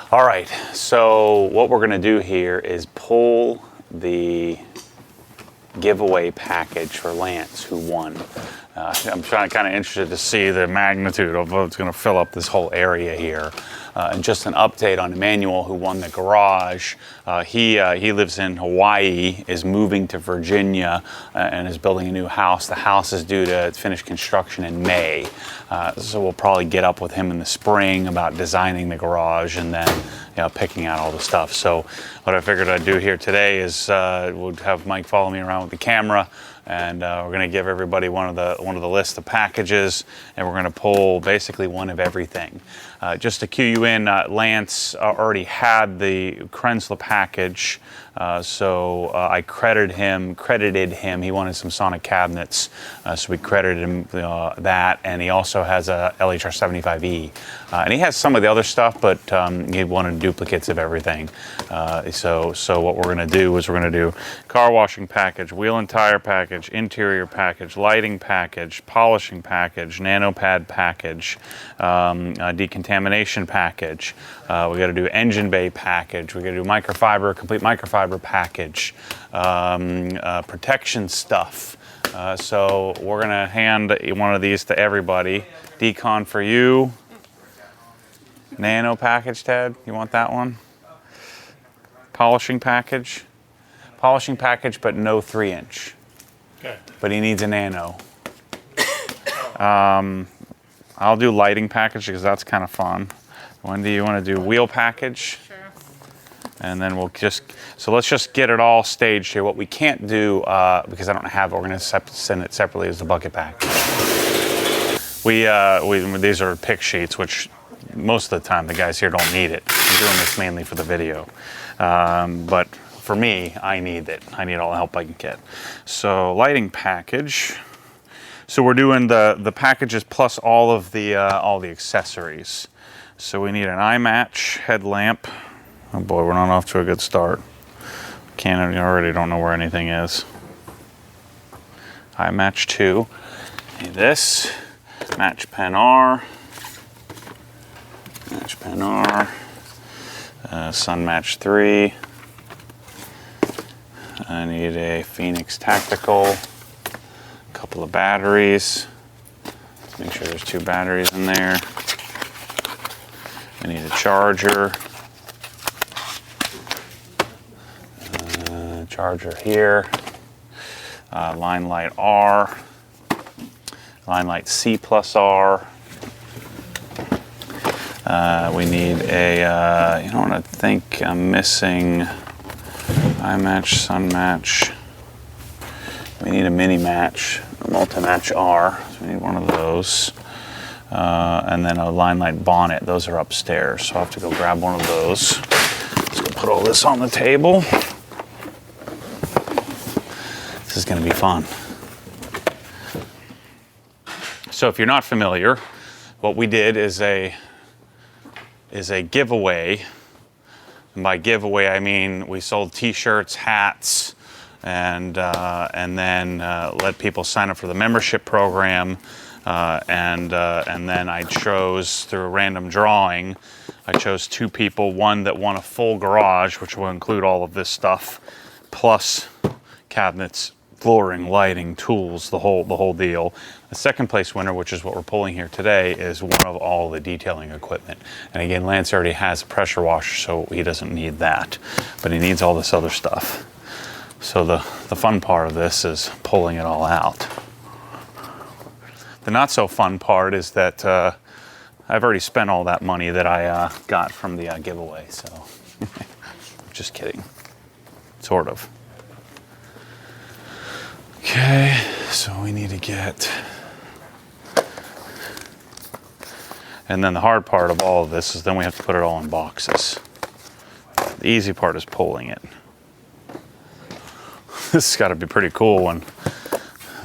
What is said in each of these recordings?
All right, so what we're gonna do here is pull the giveaway package for Lance, who won. I'm kind of interested to see the magnitude of what's going to fill up this whole area here. And just an update on Emmanuel, who won the garage. He lives in Hawaii, is moving to Virginia, and is building a new house. The house is due to finish construction in May. So we'll probably get up with him in the spring about designing the garage and then picking out all the stuff. So what I figured I'd do here today is we'll have Mike follow me around with the camera, and we're going to give everybody one of the list of packages, and we're going to pull basically one of everything. Just to cue you in, Lance already had the Krensla package, so I credited him. He wanted some Sonic cabinets, so we credited him that, and he also has a LHR 75E, and he has some of the other stuff, but he wanted duplicates of everything. So what we're going to do is we're going to do car washing package, wheel and tire package, interior package, lighting package, polishing package, nano pad package, decontamination package. We got to do engine bay package. We got to do microfiber, complete microfiber package, protection stuff. So we're going to hand one of these to everybody. Decon for you. Nano package, Ted. You want that one? Polishing package. Polishing package, but no 3-inch. Okay. But he needs a nano. I'll do lighting package because that's kind of fun. Wendy, you want to do wheel package? Sure. And then we'll let's just get it all staged here. What we can't do, because I don't have it, we're going to send it separately as the bucket pack. These are pick sheets, which most of the time the guys here don't need it. I'm doing this mainly for the video. But for me, I need it. I need all the help I can get. So lighting package. So we're doing the packages plus all the accessories. So we need an eye match headlamp. Oh boy, we're not off to a good start. I already don't know where anything is. Eye match 2. Need this. Match pen R. Match pen R. Sun match 3. I need a Phoenix Tactical. Couple of batteries. Make sure there's 2 batteries in there. I need a charger. Charger here. Line light R. Line light C plus R. We need a, you know what I think I'm missing? Eye match, sun match. We need a mini match, a multi-match R, so we need one of those. And then a line light bonnet, those are upstairs, so I'll have to go grab one of those. Let's go put all this on the table. This is gonna be fun. So if you're not familiar, what we did is a giveaway. And by giveaway, I mean we sold t-shirts, hats, and then let people sign up for the membership program, and then I chose through a random drawing, I chose 2 people, one that won a full garage, which will include all of this stuff, plus cabinets, flooring, lighting, tools, the whole deal. The second place winner, which is what we're pulling here today, is one of all the detailing equipment. And again, Lance already has a pressure washer, so he doesn't need that, but he needs all this other stuff. So the fun part of this is pulling it all out. The not so fun part is that I've already spent all that money that I got from the giveaway, so just kidding, sort of. Okay, so we need to get, and then the hard part of all of this is then we have to put it all in boxes. The easy part is pulling it. This has got to be pretty cool when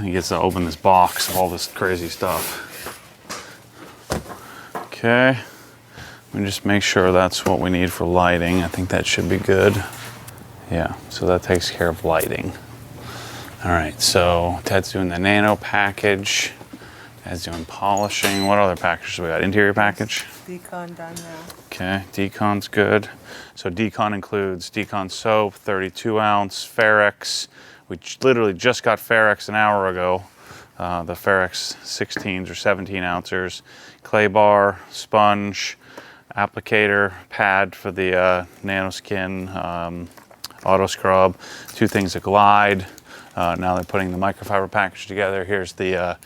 he gets to open this box of all this crazy stuff. Okay, let me just make sure that's what we need for lighting. I think that should be good. Yeah, so that takes care of lighting. All right, so Ted's doing the nano package, Ted's doing polishing. What other packages we got? Interior package? Decon done now. Okay, decon's good. So decon includes decon soap, 32 ounce, Ferrex. We literally just got Ferrex an hour ago. The Ferrex 16s or 17 ounces. Clay bar, sponge, applicator, pad for the nanoskin, auto scrub, 2 things of Glide. Now they're putting the microfiber package together. Here's the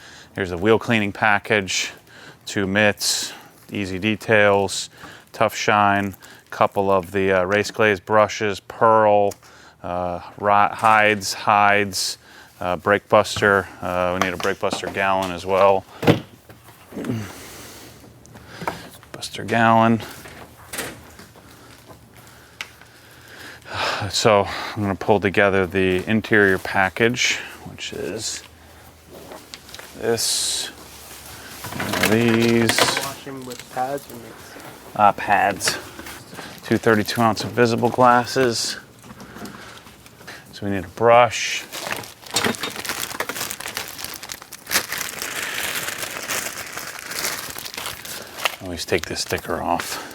wheel cleaning package, 2 mitts, easy details, tough shine, couple of the race glaze brushes, pearl, hides, brake buster. We need a brake buster gallon as well. Buster gallon. So I'm going to pull together the interior package, which is this, these. Washing with pads or mix? Pads. 2 32 ounce invisible glasses. So we need a brush. Always take this sticker off.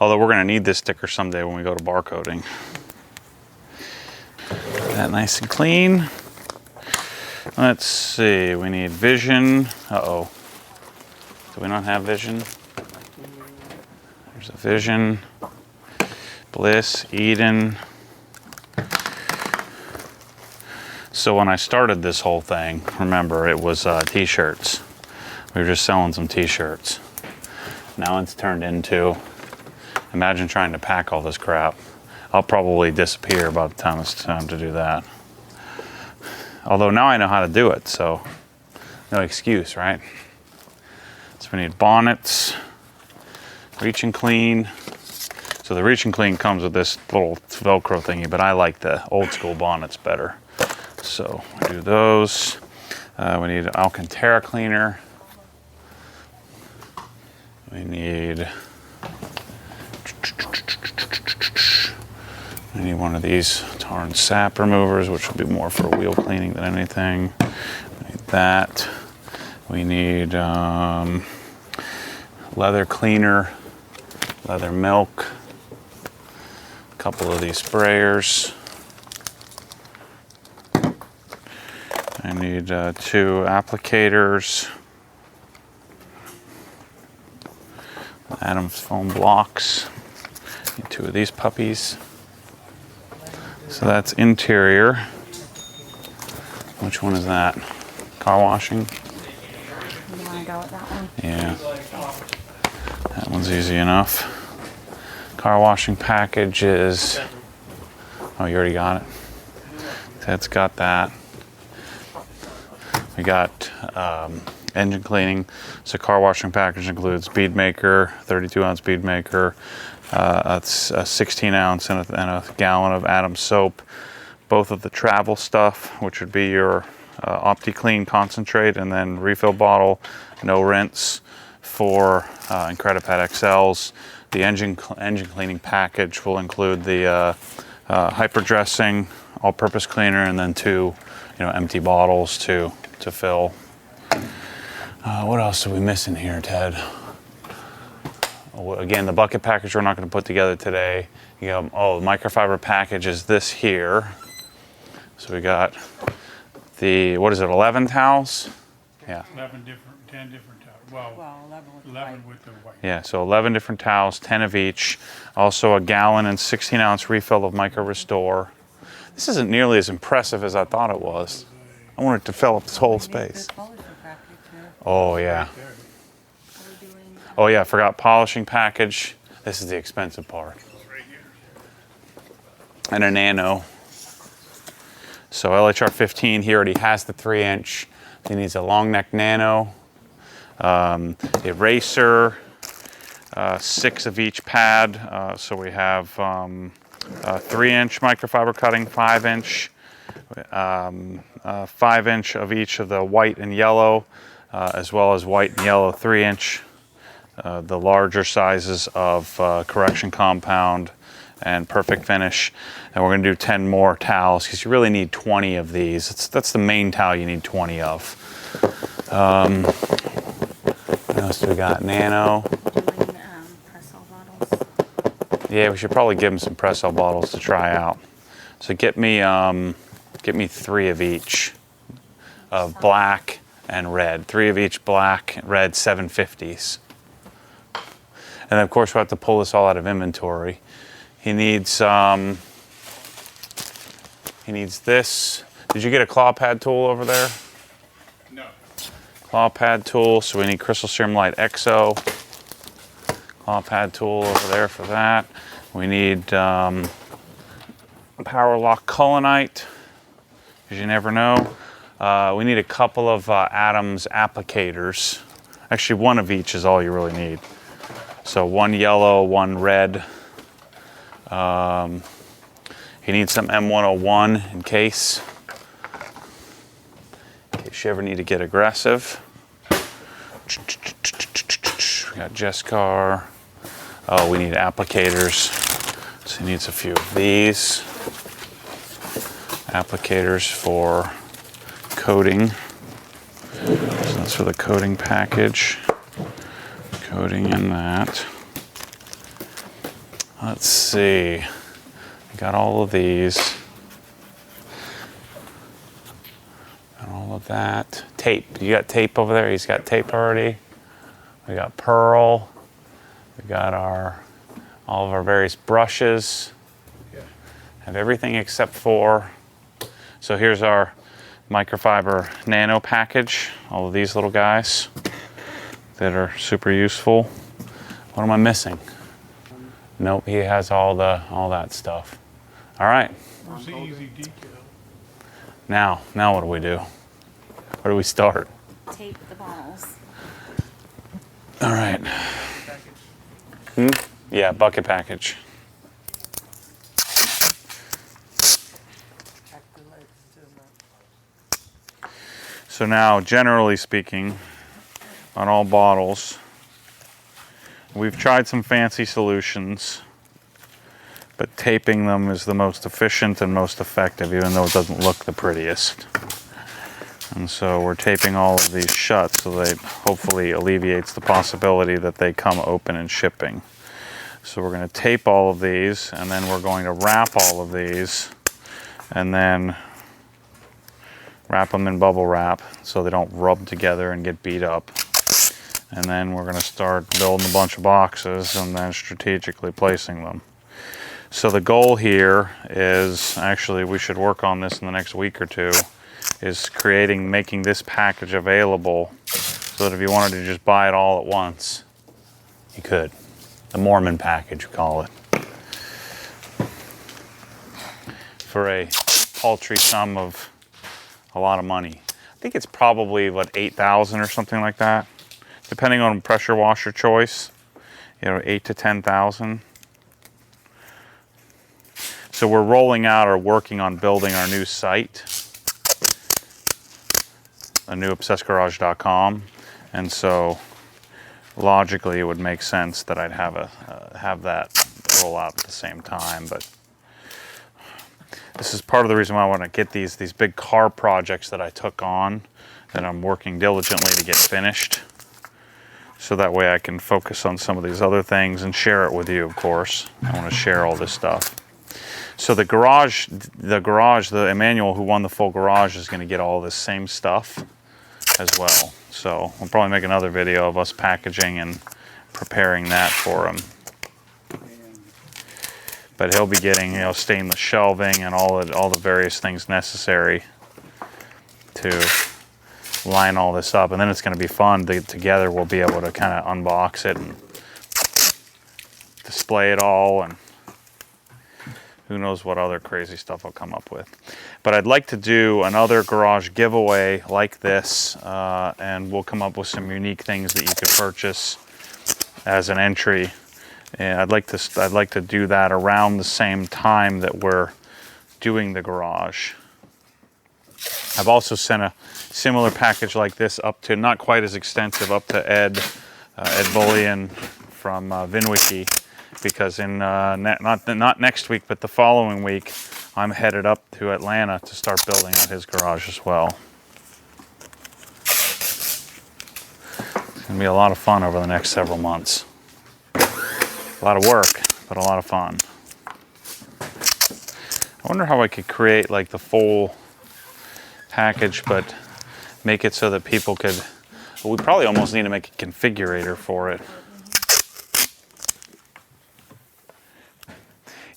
Although we're going to need this sticker someday when we go to barcoding. That nice and clean. Let's see, we need vision. Uh-oh. Do we not have vision? There's a vision. Bliss, Eden. So when I started this whole thing, remember it was t-shirts. We were just selling some t-shirts. Now it's turned into, imagine trying to pack all this crap. I'll probably disappear by the time it's time to do that. Although now I know how to do it, so no excuse, right? So we need bonnets, reach and clean. So the reach and clean comes with this little Velcro thingy, but I like the old school bonnets better. So we do those. We need an Alcantara cleaner. We need one of these tar and sap removers, which will be more for wheel cleaning than anything. We need that. We need leather cleaner, leather milk, a couple of these sprayers. I need 2 applicators, Adams foam blocks, need 2 of these puppies. So that's interior. Which one is that? Car washing? You want to go with that one? Yeah. That one's easy enough. Car washing package is, oh, you already got it. Ted's got that. We got engine cleaning. So car washing package includes bead maker, 32 ounce bead maker, it's a 16 ounce and a gallon of Adams soap. Both of the travel stuff, which would be your OptiClean concentrate, and then refill bottle, no rinse for Incredipad XLs. The engine cleaning package will include the hyper dressing, all-purpose cleaner, and then 2 empty bottles to fill. What else are we missing here, Ted? Again, the bucket package we're not going to put together today. You go, oh, the microfiber package is this here. So we got the, what is it, 11 towels? Yeah. 10 different towels. Well, 11 with the white. Yeah, so 11 different towels, 10 of each. Also a gallon and 16 ounce refill of Micro Restore. This isn't nearly as impressive as I thought it was. I wanted to fill up this whole space. Oh, yeah. Oh, yeah, I forgot polishing package. This is the expensive part. And a nano. So LHR 15, he already has the 3-inch. He needs a long neck nano. Eraser, 6 of each pad. So we have 3-inch microfiber cutting, 5-inch, 5-inch of each of the white and yellow, as well as white and yellow 3-inch. The larger sizes of correction compound and perfect finish. And we're going to do 10 more towels because you really need 20 of these. That's the main towel you need 20 of. else do we got? Nano. Doing Press-All bottles. Yeah, we should probably give him some Press-All bottles to try out. So get me 3 of each of black and red. 3 of each black and red 750s. And then of course we'll have to pull this all out of inventory. He needs this. Did you get a claw pad tool over there? No. Claw pad tool, so we need Crystal Serum Light XO. Claw pad tool over there for that. We need Power Lock Culinite, because you never know. We need a couple of Adams applicators. Actually, 1 of each is all you really need. So 1 yellow, 1 red. You need some M101 in case you ever need to get aggressive. We got Jescar. Oh, we need applicators. So he needs a few of these. Applicators for coating. So that's for the coating package. Coating in that. Let's see. I got all of these. Got all of that. Tape. You got tape over there? He's got tape already. We got Pearl. We got all of our various brushes. Have everything except for. So here's our microfiber nano package. All of these little guys that are super useful. What am I missing? Nope, he has all that stuff. All right. Where's the easy decal? Now what do we do? Where do we start? Tape the bottles. All right. Yeah, bucket package. So now, generally speaking, on all bottles, we've tried some fancy solutions, but taping them is the most efficient and most effective, even though it doesn't look the prettiest. And so we're taping all of these shut so that hopefully alleviates the possibility that they come open in shipping. So we're going to tape all of these, and then we're going to wrap all of these, and then wrap them in bubble wrap so they don't rub together and get beat up. And then we're going to start building a bunch of boxes and then strategically placing them. So the goal here is, actually we should work on this in the next week or two, is making this package available so that if you wanted to just buy it all at once, you could. The Mormon package, we call it. For a paltry sum of a lot of money. I think it's probably, what, $8,000 or something like that? Depending on pressure washer choice, you know, 8 to 10,000. So we're rolling out or working on building our new site, a new obsessgarage.com, and so logically it would make sense that I'd have that roll out at the same time. But this is part of the reason why I want to get these big car projects that I took on, that I'm working diligently to get finished. So that way I can focus on some of these other things and share it with you, of course. I want to share all this stuff. So the Emmanuel who won the full garage is going to get all this same stuff as well. So we'll probably make another video of us packaging and preparing that for him. But he'll be getting, you know, stainless shelving and all the various things necessary to line all this up, and then it's going to be fun. Together we'll be able to kind of unbox it and display it all, and who knows what other crazy stuff I'll come up with. But I'd like to do another garage giveaway like this, and we'll come up with some unique things that you could purchase as an entry. And I'd like to do that around the same time that we're doing the garage. I've also sent a similar package like this up to, not quite as extensive, up to Ed Bullion from VinWiki, because in not next week, but the following week, I'm headed up to Atlanta to start building out his garage as well. gonna be a lot of fun over the next several months. A lot of work, but a lot of fun. I wonder how I could create like the full package, but make it so that people could, well, we probably almost need to make a configurator for it.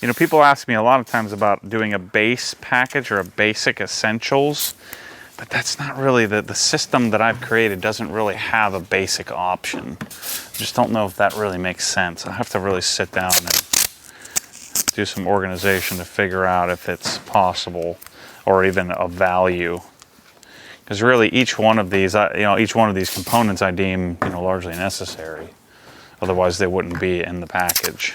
You know, people ask me a lot of times about doing a base package or a basic essentials, but that's not really, the system that I've created doesn't really have a basic option. I just don't know if that really makes sense. I have to really sit down and do some organization to figure out if it's possible or even of value. Because really each one of these, each one of these components I deem, largely necessary. Otherwise they wouldn't be in the package.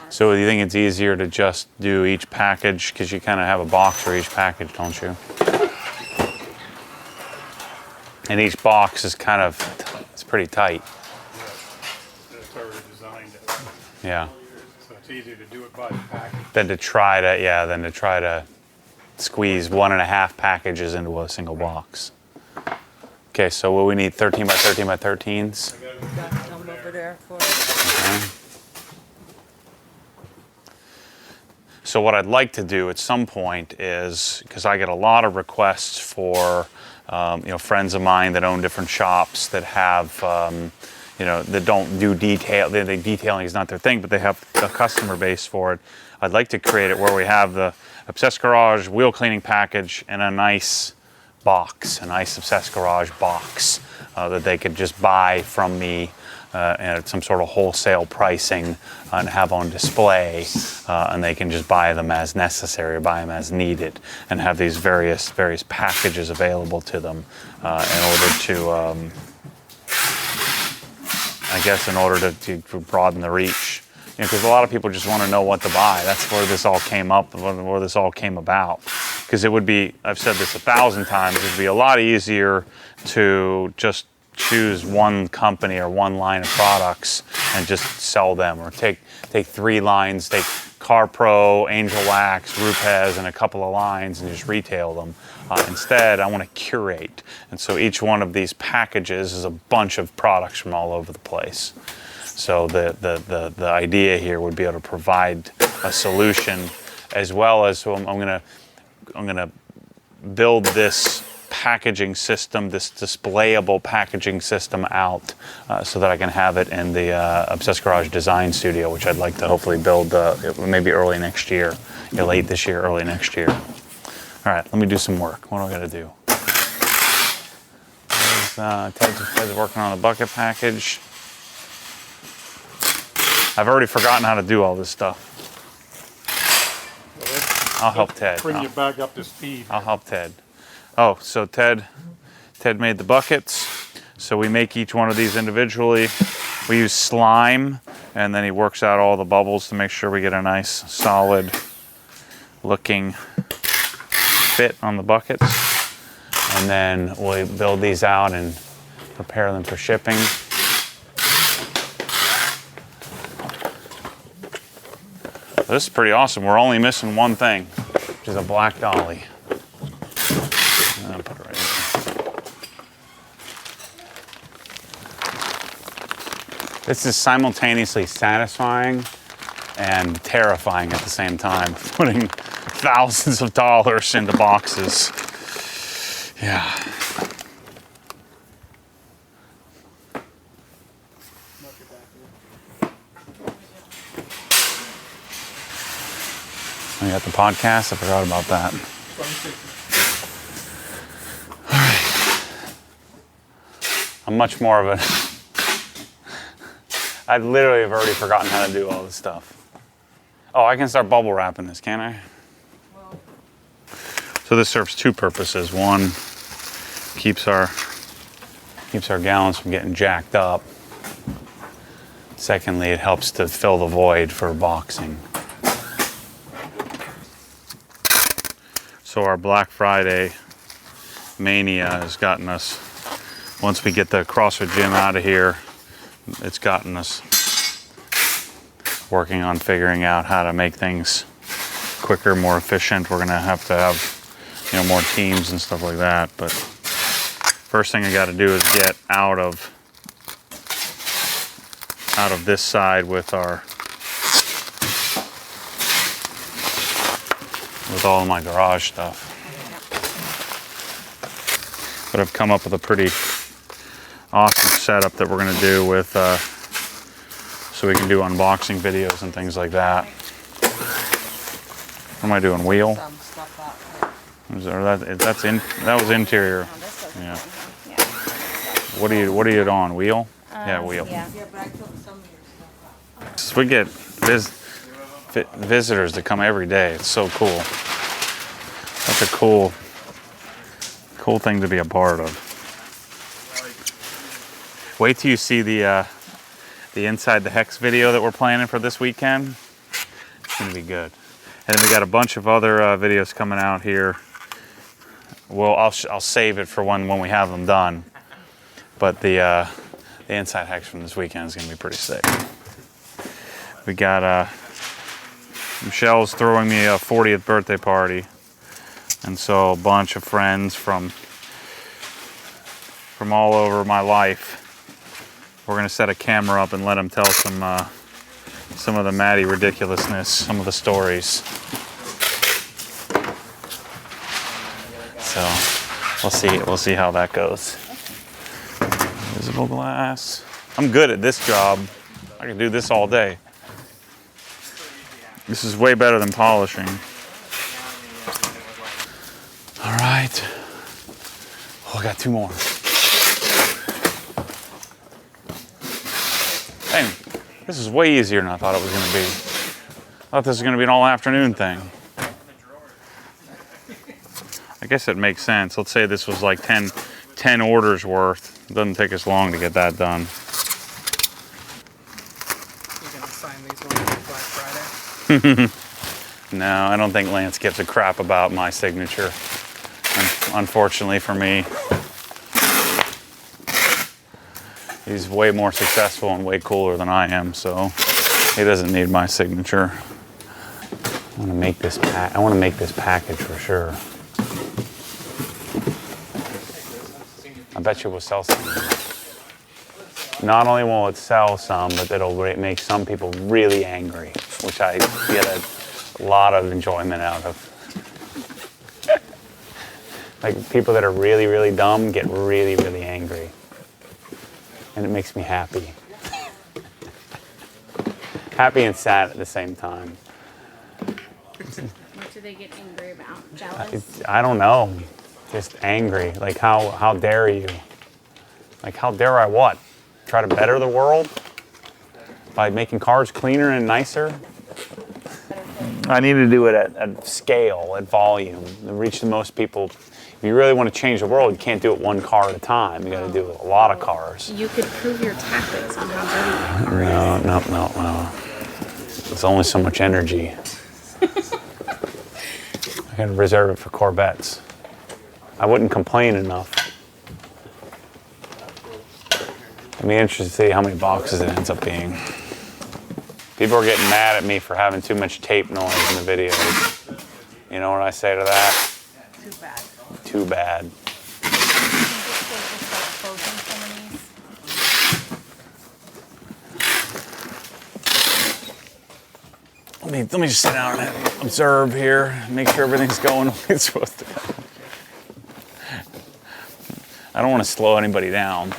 So do you think it's easier to just do each package, because you kind of have a box for each package, don't you? And each box is kind of, it's pretty tight. That's already designed it. Yeah. So it's easier to do it by the package. Than to try to squeeze 1.5 packages into a single box. Okay, so what we need 13 by 13 by 13s. Got some over there for it. Okay. So what I'd like to do at some point is, because I get a lot of requests for, friends of mine that own different shops that have, that don't do detail. Detailing is not their thing, but they have a customer base for it. I'd like to create it where we have the Obsessed Garage wheel cleaning package and a nice box, a nice Obsessed Garage box that they could just buy from me at some sort of wholesale pricing and have on display, and they can just buy them as necessary or buy them as needed, and have these various packages available to them in order to, to broaden the reach. Because a lot of people just want to know what to buy. That's where this all came up, where this all came about. Because it would be, I've said this 1,000 times, it would be a lot easier to just choose one company or one line of products and just sell them, or take 3 lines, take CarPro, Angel Wax, Rupes, and a couple of lines and just retail them. Instead, I want to curate, and so each one of these packages is a bunch of products from all over the place. So the idea here would be able to provide a solution, as well as, so I'm gonna build this packaging system, this displayable packaging system out, so that I can have it in the Obsessed Garage Design Studio, which I'd like to hopefully build maybe early next year, late this year, early next year. All right, let me do some work. What do I gotta do? Ted's working on the bucket package. I've already forgotten how to do all this stuff. I'll help Ted. Bring you back up to speed. I'll help Ted. Oh, so Ted made the buckets. So we make each one of these individually. We use slime, and then he works out all the bubbles to make sure we get a nice, solid looking fit on the buckets. And then we build these out and prepare them for shipping. This is pretty awesome. We're only missing one thing, which is a black dolly. I'll put it right in. This is simultaneously satisfying and terrifying at the same time, putting thousands of dollars into boxes. Yeah. We got the podcast. I forgot about that. All right. I'm much more of I literally have already forgotten how to do all this stuff. Oh, I can start bubble wrapping this, can't I? So this serves 2 purposes. One, keeps our gallons from getting jacked up. Secondly, it helps to fill the void for boxing. So our Black Friday mania has gotten us, once we get the CrossFit gym out of here, it's gotten us working on figuring out how to make things quicker, more efficient. We're gonna have to have, more teams and stuff like that. But First thing I got to do is get out of this side with all of my garage stuff. But I've come up with a pretty awesome setup that we're going to do with, so we can do unboxing videos and things like that. What am I doing? Wheel? Some stuff out there. That was interior. Oh, this was Yeah. one, huh? What are you on? Wheel? Yeah, wheel. Yeah. Yeah, but I took some of your stuff out. So we get visitors that come every day. It's so cool. That's a cool thing to be a part of. Wait till you see the Inside the Hex video that we're planning for this weekend. It's gonna be good. And then we got a bunch of other videos coming out here. Well, I'll save it for when we have them done. But the Inside Hex from this weekend is gonna be pretty sick. We got Michelle's throwing me a 40th birthday party, and so a bunch of friends from all over my life. We're gonna set a camera up and let them tell some of the Maddie ridiculousness, some of the stories. So we'll see how that goes. Visible glass. I'm good at this job. I can do this all day. This is way better than polishing. All right. Oh, I got 2 more. Dang, this is way easier than I thought it was going to be. I thought this was going to be an all afternoon thing. I guess it makes sense. Let's say this was like 10 orders worth. It doesn't take us long to get that done. You gonna sign these ones for Black Friday? No, I don't think Lance gives a crap about my signature. Unfortunately for me. He's way more successful and way cooler than I am, so he doesn't need my signature. I want to make this package for sure. I bet you we'll sell some. Not only will it sell some, but it'll make some people really angry, which I get a lot of enjoyment out of. Like people that are really, really dumb get really, really angry. And it makes me happy. Happy and sad at the same time. What do they get angry about? Jealous? I don't know. Just angry. Like how dare you? Like how dare I what? Try to better the world? By making cars cleaner and nicer? I need to do it at scale, at volume, and reach the most people. If you really want to change the world, you can't do it 1 car at a time. You got to do a lot of cars. You could prove your tactics on how dirty you are. No. There's only so much energy. I can reserve it for Corvettes. I wouldn't complain enough. I'd be interested to see how many boxes it ends up being. People are getting mad at me for having too much tape noise in the videos. You know what I say to that? Too bad. Too bad. Let me just sit down and observe here, make sure everything's going the way it's supposed to go. I don't want to slow anybody down.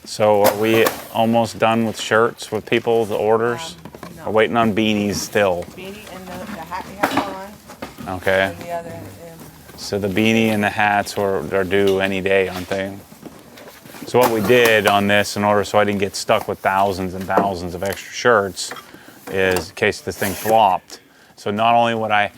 So are we almost done with shirts with people, the orders? No. We're waiting on beanies still. Beanie and the hat you have on, Okay. and the other, So the beanie and the hats are due any day, aren't they? So what we did on this, in order so I didn't get stuck with thousands and thousands of extra shirts, is in case this thing flopped. So not only would I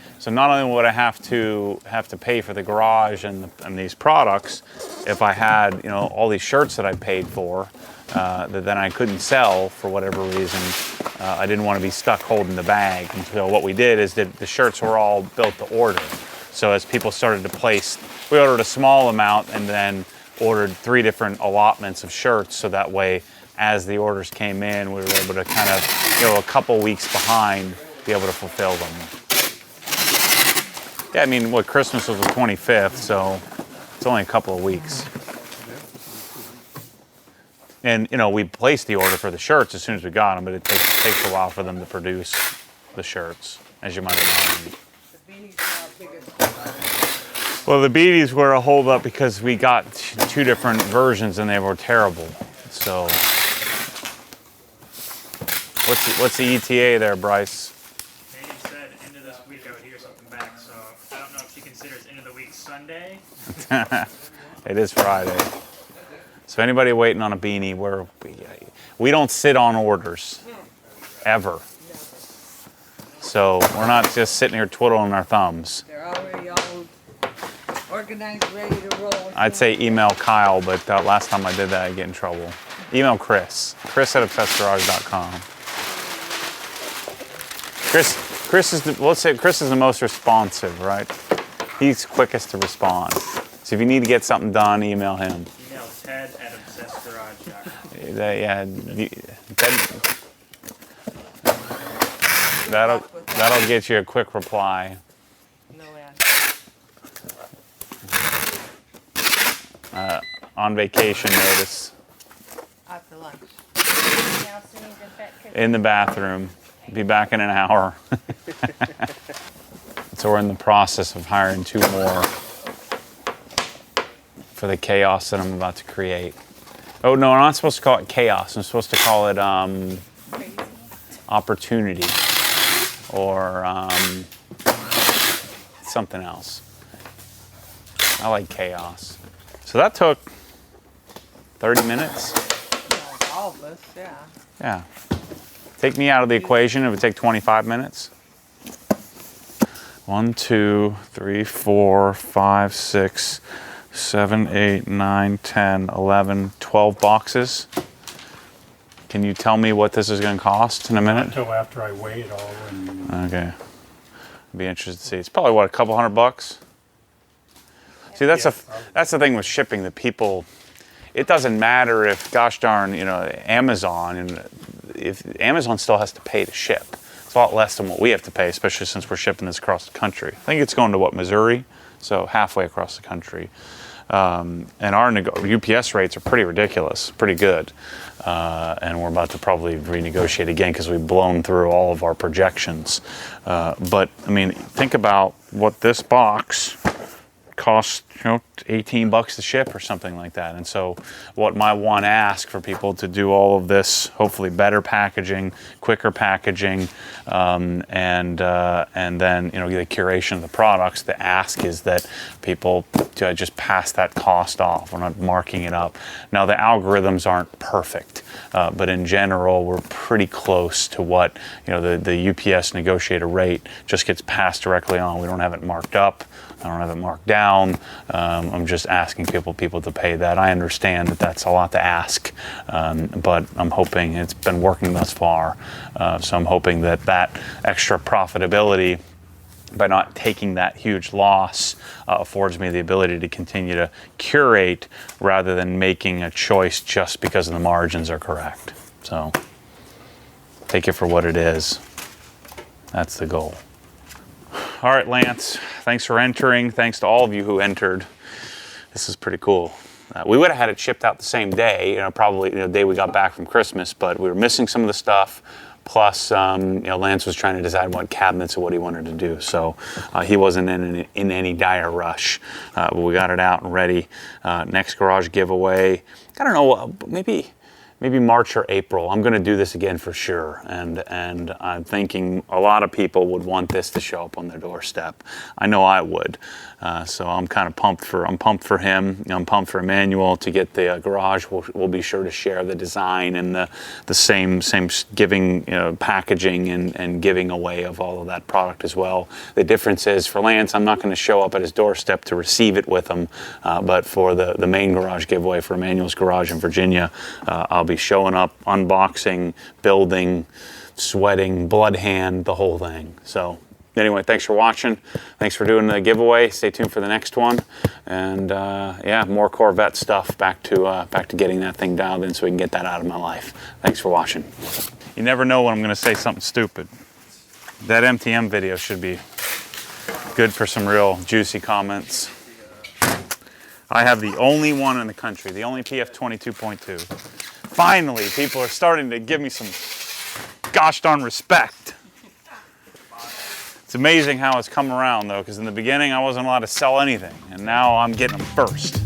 have to pay for the garage and these products, if I had all these shirts that I paid for that then I couldn't sell for whatever reason, I didn't want to be stuck holding the bag. And so what we did is that the shirts were all built to order. So as people started to place, we ordered a small amount and then ordered 3 different allotments of shirts, so that way as the orders came in, we were able to kind of, a couple weeks behind, be able to fulfill them. Yeah, I mean, Christmas was the 25th, so it's only a couple of weeks. And you know, we placed the order for the shirts as soon as we got them, but it takes a while for them to produce the shirts, as you might imagine. The beanies are our biggest. Well, the beanies were a holdup because we got two different versions and they were terrible. So, what's the ETA there, Bryce? They said end of this week I would hear something back, so I don't know if she considers end of the week Sunday. It is Friday. So anybody waiting on a beanie, we don't sit on orders, ever. So we're not just sitting here twiddling our thumbs. They're already all organized, ready to roll. I'd say email Kyle, but last time I did that, I get in trouble. Email Chris at obsessedgarage.com. Chris is Chris is the most responsive, right? He's quickest to respond. So if you need to get something done, email him. Email Ted at obsessedgarage.com. Yeah, that'll get you a quick reply. No end. On vacation notice. After lunch. In the bathroom. Be back in an hour. So we're in the process of hiring 2 more for the chaos that I'm about to create. Oh no, I'm not supposed to call it chaos. I'm supposed to call it opportunity or something else. I like chaos. So that took 30 minutes. Like all of us, yeah. Yeah. Take me out of the equation, it would take 25 minutes. 1, 2, 3, 4, 5, 6, 7, 8, 9, 10, 11, 12 boxes. Can you tell me what this is going to cost in a minute? Until after I weigh it all and Okay. I'd be interested to see. It's probably what, a couple $100? See, that's the thing with shipping that people, it doesn't matter if, gosh darn, Amazon, and if Amazon still has to pay to ship. It's a lot less than what we have to pay, especially since we're shipping this across the country. I think it's going to Missouri, so halfway across the country. And our UPS rates are pretty ridiculous, pretty good. And we're about to probably renegotiate again because we've blown through all of our projections. But I mean, think about what this box costs, $18 to ship or something like that. And so what my one ask for people to do all of this, hopefully better packaging, quicker packaging, and then the curation of the products, the ask is that people just pass that cost off. We're not marking it up. Now the algorithms aren't perfect, but in general we're pretty close to what the UPS negotiated rate just gets passed directly on. We don't have it marked up. I don't have it marked down. I'm just asking people to pay that. I understand that that's a lot to ask, but I'm hoping it's been working thus far. So I'm hoping that extra profitability, by not taking that huge loss, affords me the ability to continue to curate rather than making a choice just because the margins are correct. So take it for what it is. That's the goal. All right, Lance, thanks for entering. Thanks to all of you who entered. This is pretty cool. We would have had it shipped out the same day, probably the day we got back from Christmas, but we were missing some of the stuff. Plus, Lance was trying to decide what cabinets and what he wanted to do. So he wasn't in any dire rush. But we got it out and ready. Next garage giveaway, I don't know, maybe March or April. I'm going to do this again for sure, and I'm thinking a lot of people would want this to show up on their doorstep. I know I would, so I'm kind of pumped for him. I'm pumped for Emmanuel to get the garage. We'll be sure to share the design and the same giving packaging and giving away of all of that product as well. The difference is for Lance, I'm not going to show up at his doorstep to receive it with him, but for the main garage giveaway for Emmanuel's garage in Virginia, I'll be showing up, unboxing, building, sweating, blood hand, the whole thing. So anyway, thanks for watching. Thanks for doing the giveaway. Stay tuned for the next one. And more Corvette stuff, back to getting that thing dialed in so we can get that out of my life. Thanks for watching. You never know when I'm going to say something stupid. That MTM video should be good for some real juicy comments. I have the only one in the country, the only PF 22.2. Finally, people are starting to give me some gosh darn respect. It's amazing how it's come around though, because in the beginning I wasn't allowed to sell anything, and now I'm getting them first.